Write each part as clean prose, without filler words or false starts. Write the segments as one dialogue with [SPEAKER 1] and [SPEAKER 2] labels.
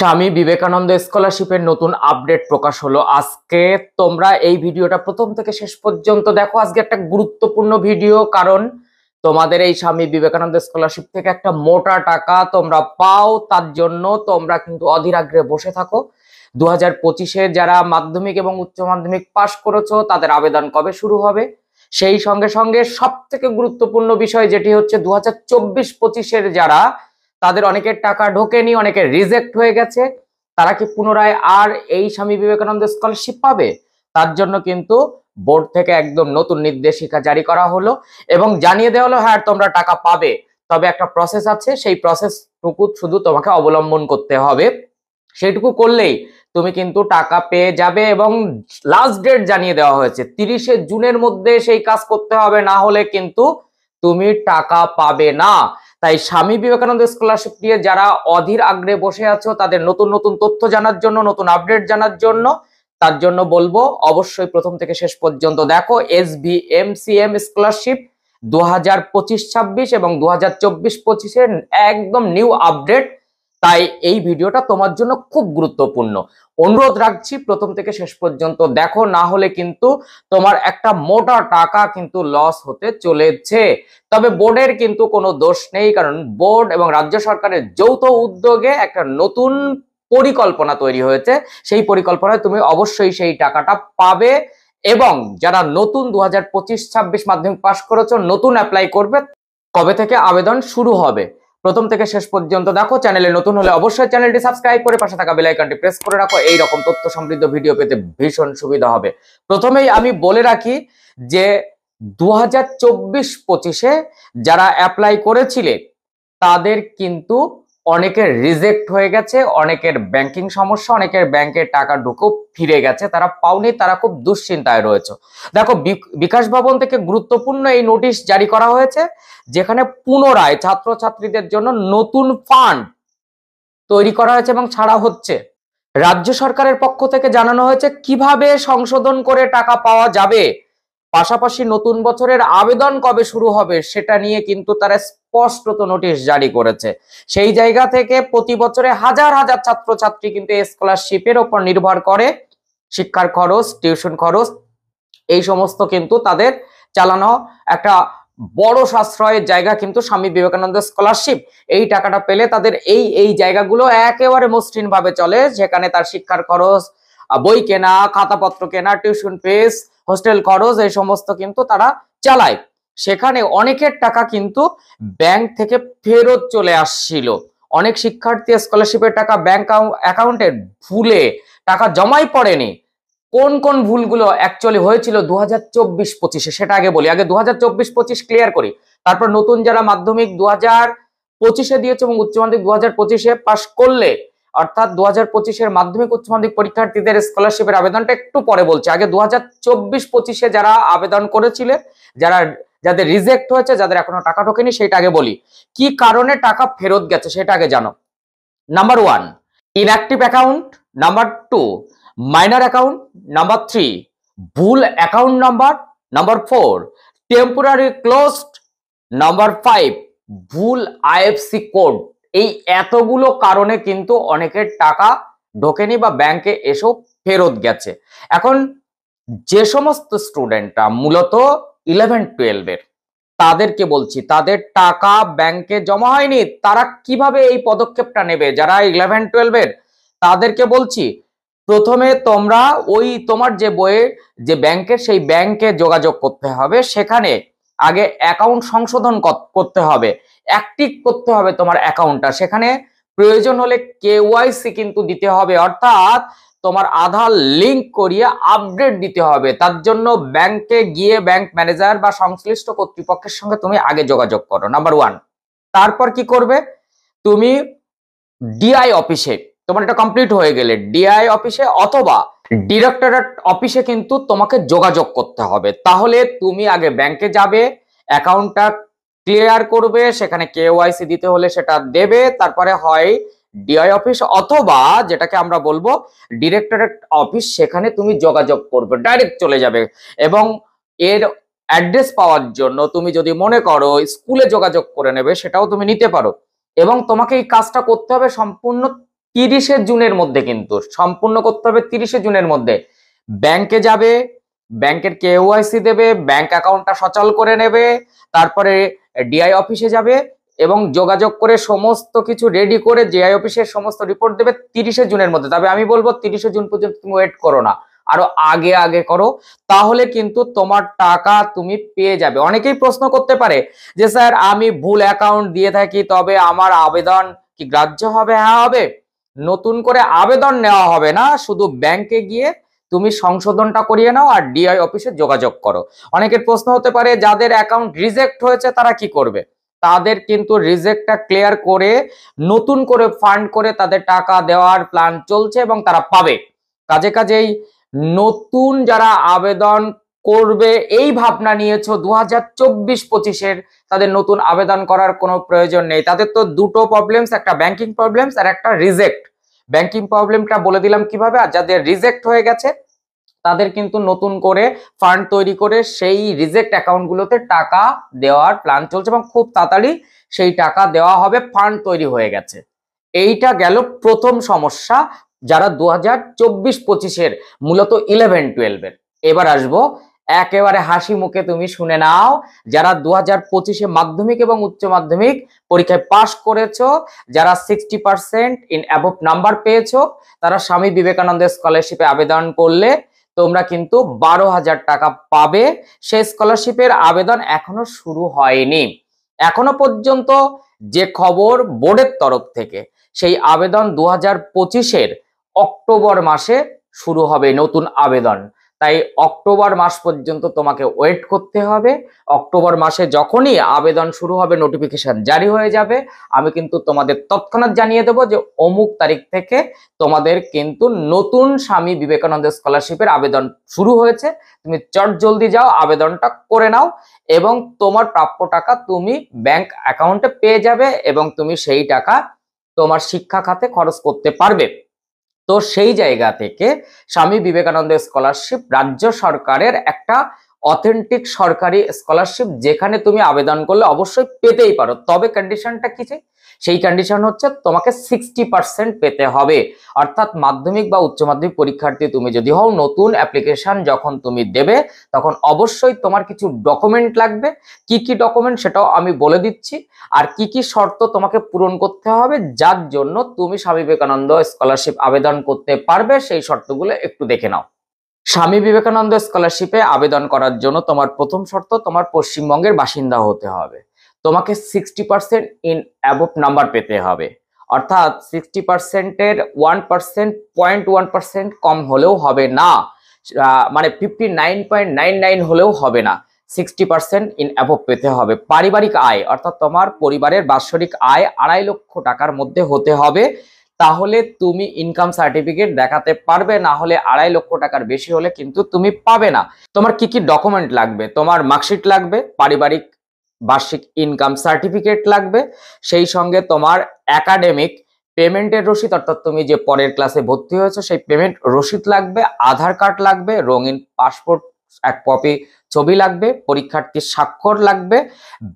[SPEAKER 1] স্বামী বিবেকানন্দ স্কলারশিপের নতুন আপডেট প্রকাশ হলো আজকে। তোমরা এই ভিডিওটা প্রথম থেকে শেষ পর্যন্ত দেখো। আজকে একটা গুরুত্বপূর্ণ ভিডিও, কারণ তোমাদের এই স্বামী বিবেকানন্দ স্কলারশিপ থেকে একটা মোটা টাকা তোমরা পাও, তার জন্য তোমরা কিন্তু অধীর আগ্রহে বসে থাকো। 2025-এ যারা মাধ্যমিক এবং উচ্চ মাধ্যমিক পাশ করেছো তাদের আবেদন কবে শুরু হবে, সেই সঙ্গে সঙ্গে সব থেকে গুরুত্বপূর্ণ বিষয় যেটি হচ্ছে 2024-25-এর যারা, তাদের অনেকের টাকা ঢোকেনি, অনেকের রিজেক্ট হয়ে গেছে, তারা কি পুনরায় আর এই স্বামী বিবেকানন্দ স্কলারশিপ পাবে? তার জন্য কিন্তু বোর্ড থেকে একদম নতুন নির্দেশিকা জারি করা হলো এবং জানিয়ে দেওয়া হলো হ্যাঁ তোমরা টাকা পাবে, তবে একটা প্রসেস আছে, সেই প্রসেসটুকু শুধু তোমাকে অবলম্বন করতে হবে। সেইটুকু করলেই তুমি কিন্তু টাকা পেয়ে যাবে এবং লাস্ট ডেট জানিয়ে দেওয়া হয়েছে 30শে জুনের মধ্যে সেই কাজ করতে হবে, না হলে কিন্তু তুমি টাকা পাবে না। তাই স্বামী বিবেকানন্দ স্কলারশিপ নিয়ে যারা অধীর আগ্রহে বসে আছো, তাদের নতুন নতুন তথ্য জানার জন্য, নতুন আপডেট জানার জন্য, তার জন্য বলবো অবশ্যই প্রথম থেকে শেষ পর্যন্ত দেখো। SBMCM স্কলারশিপ 2025-26 এবং 2024-25-এর একদম নিউ আপডেট, তাই এই ভিডিওটা তোমার জন্য খুব গুরুত্বপূর্ণ। অনুরোধ রাখছি প্রথম থেকে শেষ পর্যন্ত দেখো, না হলে কিন্তু তোমার একটা মোটা টাকা কিন্তু লস হতে চলেছে। তবে বোর্ডের কিন্তু কোনো দোষ নেই, কারণ বোর্ড এবং রাজ্য সরকারের যৌথ উদ্যোগে একটা নতুন পরিকল্পনা তৈরি হয়েছে। সেই পরিকল্পনায় তুমি অবশ্যই সেই টাকাটা পাবে। এবং যারা নতুন 2025-26 মাধ্যমিক পাশ করেছো, নতুন অ্যাপ্লাই করবে, কবে থেকে আবেদন শুরু হবে প্রথম থেকে শেষ পর্যন্ত দেখো। চ্যানেলে নতুন হলে অবশ্যই চ্যানেলটি সাবস্ক্রাইব করে পাশে থাকা বেল আইকনটি প্রেস করে রাখো, এই রকম তথ্য সমৃদ্ধ ভিডিও পেতে ভীষণ সুবিধা হবে। প্রথমেই আমি বলে রাখি যে 2024-25-এ যারা অ্যাপ্লাই করেছিলে তাদের কিন্তু অনেকের রিজেক্ট হয়ে গেছে, অনেকের ব্যাংকিং সমস্যা, অনেকের ব্যাংকের টাকা ঢুকেও ফিরে গেছে, তারা পাওনি, তারা খুব দুশ্চিন্তায় রয়েছে। দেখো, বিকাশ ভবন থেকে গুরুত্বপূর্ণ এই নোটিশ জারি করা হয়েছে, যেখানে পুনরায় ছাত্রছাত্রীদের জন্য নতুন ফান্ড তৈরি করা হয়েছে এবং ছাড়া হচ্ছে। রাজ্য সরকারের পক্ষ থেকে জানানো হয়েছে কিভাবে সংশোধন করে টাকা পাওয়া যাবে, পাশাপাশি নতুন বছরের আবেদন কবে শুরু হবে সেটা নিয়ে কিন্তু তারা স্পষ্টত নোটিশ জারি করেছে। সেই জায়গা থেকে প্রতি বছরে হাজার হাজার ছাত্রছাত্রী কিন্তু স্কলারশিপের উপর নির্ভর করে, শিক্ষার খরচ, টিউশন খরচ, এই সমস্ত কিন্তু তাদের চালানো একটা বড় সাশ্রয়ের জায়গা কিন্তু স্বামী বিবেকানন্দ স্কলারশিপ। এই টাকাটা পেলে তাদের এই জায়গাগুলো একেবারে মসৃণ ভাবে চলে, যেখানে তার শিক্ষার খরচ, বই কেনা, খাতাপত্র কেনা, টিউশন ফিস, হোস্টেল খরচ, এই সমস্ত কিন্তু তারা চালায়। সেখানে অনেকের টাকা কিন্তু ব্যাংক থেকে ফেরত চলে আসছিল। অনেক শিক্ষার্থী স্কলারশিপের টাকা ব্যাংক অ্যাকাউন্টে ভুলে টাকা জমাই পড়েনি। কোন কোন ভুলগুলো অ্যাকচুয়ালি হয়েছিল 2024-25-এ সেটা আগে বলি। আগে 2024-25 ক্লিয়ার করি, তারপর নতুন যারা মাধ্যমিক 2025-এ দিয়েছে এবং উচ্চ মাধ্যমিক 2025-এ পাশ করলে, অর্থাৎ 2025-এর মাধ্যমিক উচ্চ মাধ্যমিক পরীক্ষার্থীদের স্কলারশিপের আবেদনটা একটু পরে বলছে। আগে 2024-25-এ যারা আবেদন করেছিলেন, যাদের রিজেক্ট হয়েছে, যাদের এখনো টাকা ঢোকেনি, সেটা আগে বলি। কি কারণে টাকা ফেরত গেছে সেটা আগে জানো। Number 1, inactive account. Number 2, minor account. Number 3, ভুল account number. Number 4, temporary closed. Number 5, ভুল আইএফসি কোড। এই এতগুলো কারণে কিন্তু অনেকের টাকা ঢোকেনি বা ব্যাংকে এসেও ফেরত গেছে। এখন যে সমস্ত স্টুডেন্টরা মূলত 11-12-এর, তাদেরকে বলছি তাদের টাকা ব্যাংকে জমা হয়নি, তারা কিভাবে এই পদক্ষেপটা নেবে। যারা 11-12-এর তাদেরকে বলছি, প্রথমে তোমরা ওই তোমার যে বইয়ের যে ব্যাংকের, সেই ব্যাংকে যোগাযোগ করতে হবে। সেখানে আগে অ্যাকাউন্ট সংশোধন করতে হবে, অ্যাক্টিভ করতে হবে তোমার অ্যাকাউন্টটা। সেখানে প্রয়োজন হলে KYC কিন্তু দিতে হবে, অর্থাৎ তোমার আধার লিংক করিয়ে আপডেট দিতে হবে। তার জন্য ব্যাংকে গিয়ে ব্যাংক ম্যানেজার বা সংশ্লিষ্ট কর্তৃপক্ষের সঙ্গে তুমি আগে যোগাযোগ করো, নাম্বার 1। তারপর কি করবে, তুমি ডিআই অফিসে, তোমার এটা কমপ্লিট হয়ে গেলে ডিআই অফিসে অথবা ডিরেক্টরেট অফিসে কিন্তু তোমাকে যোগাযোগ করতে হবে। তাহলে তুমি আগে ব্যাংকে যাবে, অ্যাকাউন্টটা ক্লিয়ার করবে, সেখানে KYC দিতে হলে সেটা দেবে, তারপরে হয় ডিআই অফিস অথবা যেটাকে আমরা বলবো ডিরেক্টরেট অফিস, সেখানে তুমি যোগাযোগ করবে, ডাইরেক্ট চলে যাবে। এবং এর অ্যাড্রেস পাওয়ার জন্য তুমি যদি মনে করো স্কুলে যোগাযোগ করে নেবে, সেটাও তুমি নিতে পারো। এবং তোমাকে এই কাজটা করতে হবে সম্পূর্ণ 30 জুনের মধ্যে, কিন্তু সম্পূর্ণ করতে হবে 30 জুনের মধ্যে। ব্যাংকে যাবে, ব্যাংকের কেওয়াইসি দেবে, ব্যাংক অ্যাকাউন্টটা সচল করে নেবে, তারপরে ডিআই অফিসে যাবে এবং যোগাযোগ করে সমস্ত কিছু রেডি করে জেআই অফিসের সমস্ত রিপোর্ট দেবে 30 জুনের মধ্যে। তবে আমি বলবো 30 জুন পর্যন্ত তুমি ওয়েট করো না, আরো আগে আগে করো, তাহলে কিন্তু তোমার টাকা তুমি পেয়ে যাবে। অনেকেই প্রশ্ন করতে পারে যে স্যার আমি ভুল অ্যাকাউন্ট দিয়ে থাকি, তবে আমার আবেদন কি গ্রাহ্য হবে? হ্যাঁ হবে। নতুন করে আবেদন নেওয়া হবে না, শুধু ব্যাংকে গিয়ে তুমি সংশোধনটা করিয়ে নাও আর ডিআই অফিসে যোগাযোগ করো। অনেকের প্রশ্ন হতে পারে যাদের অ্যাকাউন্ট রিজেক্ট হয়েছে তারা কি করবে? তাদের কিন্তু রিজেক্টটা ক্লিয়ার করে নতুন করে ফান্ড করে তাদের টাকা দেওয়ার প্ল্যান চলছে এবং তারা পাবে। কাজেই নতুন যারা আবেদন করবে এই ভাবনা নিয়েছো 2024-25-এর, তাদের নতুন আবেদন করার কোনো প্রয়োজন নেই। তাদের তো দুটো প্রবলেমস, একটা ব্যাংকিং প্রবলেমস আর একটা রিজেক্ট। ব্যাংকিং প্রবলেমটা বলে দিলাম কিভাবে, আর যাদের রিজেক্ট হয়ে গেছে তাদের কিন্তু নতুন করে ফান্ড তৈরি করে সেই রিজেক্ট অ্যাকাউন্টগুলোতে টাকা দেওয়ার প্ল্যান চলছে এবং খুব তাড়াতাড়ি সেই টাকা দেওয়া হবে, ফান্ড তৈরি হয়ে গেছে। এইটা গেল প্রথম সমস্যা যারা 2024-25-এর মূলত 11-12-এর। এবার আসবো একেবারে হাসি মুখে, তুমি শুনে নাও, যারা 2025-এ মাধ্যমিক এবং উচ্চ মাধ্যমিক পরীক্ষায় পাশ করেছো, যারা 60% ইন অ্যাবভ নাম্বার পেয়েছো, তারা স্বামী বিবেকানন্দ স্কলারশিপে আবেদন করলে তোমরা কিন্তু 12,000 টাকা পাবে। সেই স্কলারশিপের আবেদন এখনো শুরু হয়নি। এখনো পর্যন্ত যে খবর বোর্ডের তরফ থেকে, সেই আবেদন 2025-এর অক্টোবর মাসে শুরু হবে নতুন আবেদন। তাই অক্টোবর মাস পর্যন্ত তোমাকে ওয়েট করতে হবে। অক্টোবর মাসে যখনই আবেদন শুরু হবে, নোটিফিকেশন জারি হয়ে যাবে, আমি কিন্তু তোমাদের তৎক্ষণাৎ জানিয়ে দেবো যে অমুক তারিখ থেকে তোমাদের কিন্তু নতুন স্বামী বিবেকানন্দ স্কলারশিপের আবেদন শুরু হয়েছে। তুমি চট জলদি যাও, আবেদনটা করে নাও এবং তোমার প্রাপ্য টাকা তুমি ব্যাংক অ্যাকাউন্টে পেয়ে যাবে এবং তুমি সেই টাকা তোমার শিক্ষা খাতে খরচ করতে পারবে। তো সেই জায়গা থেকে স্বামী বিবেকানন্দ স্কলারশিপ রাজ্য সরকারের একটা অথেন্টিক সরকারি স্কলারশিপ, যেখানে তুমি আবেদন করলে অবশ্যই পেতেই পারো। তবে কন্ডিশনটা কি, সেই কন্ডিশন হচ্ছে তোমাকে 60% পেতে হবে। অর্থাৎ মাধ্যমিক বা উচ্চ মাধ্যমিক পরীক্ষার্থী তুমি যদি হও, নতুন অ্যাপ্লিকেশন যখন তুমি দেবে তখন অবশ্যই তোমার কিছু ডকুমেন্ট লাগবে। কি কি ডকুমেন্ট সেটাও আমি বলে দিচ্ছি, আর কি কি শর্ত তোমাকে পূরণ করতে হবে যার জন্য তুমি স্বামী বিবেকানন্দ স্কলারশিপ আবেদন করতে পারবে, সেই শর্তগুলো একটু দেখে নাও। স্বামী বিবেকানন্দ স্কলারশিপে আবেদন করার জন্য তোমার প্রথম শর্ত, তোমার পশ্চিমবঙ্গের বাসিন্দা হতে হবে। তোমাকে 60% ইন অ্যাবভ নাম্বার পেতে হবে। অর্থাৎ 60%-এর 1%, 0.1% কম হলেও হবে না, মানে 59.99 হলেও হবে না, 60% ইন অ্যাবভ পেতে হবে। পারিবারিক আয়, অর্থাৎ তোমার পরিবারের বাৎসরিক আয় 2.5 লক্ষ টাকার মধ্যে হতে হবে, তাহলে তুমি ইনকাম সার্টিফিকেট দেখাতে পারবে। না হলে 2.5 লক্ষ টাকার বেশি হলে কিন্তু তুমি পাবে না। তোমার কি কি ডকুমেন্ট লাগবে? তোমার মার্কশিট লাগবে, পারিবারিক বার্ষিক ইনকাম সার্টিফিকেট লাগবে, সেই সঙ্গে তোমার একাডেমিক পেমেন্টের রসিদ, অর্থাৎ তুমি যে পরের ক্লাসে ভর্তি হয়েছো সেই পেমেন্ট রসিদ লাগবে, আধার কার্ড লাগবে, রঙিন পাসপোর্ট এক কপি ছবি লাগবে, পরীক্ষার্থীর স্বাক্ষর লাগবে,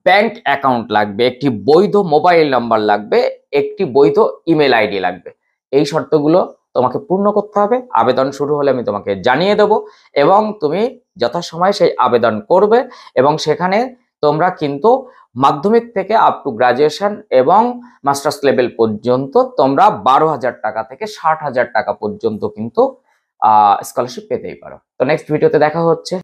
[SPEAKER 1] ব্যাংক অ্যাকাউন্ট লাগবে, একটি বৈধ মোবাইল নাম্বার লাগবে, একটি বৈধ ইমেল আইডি লাগবে। এই শর্তগুলো তোমাকে পূর্ণ করতে হবে। আবেদন শুরু হলে আমি তোমাকে জানিয়ে দেব এবং তুমি যথাসময়ে সেই আবেদন করবে এবং সেখানে তোমরা কিন্তু মাধ্যমিক থেকে আপ টু গ্রাজুয়েশন এবং মাস্টার্স লেভেল পর্যন্ত তোমরা 12,000 টাকা থেকে 60,000 টাকা পর্যন্ত কিন্তু স্কলারশিপ পেতেই পারো। তো নেক্সট ভিডিওতে দেখা হচ্ছে।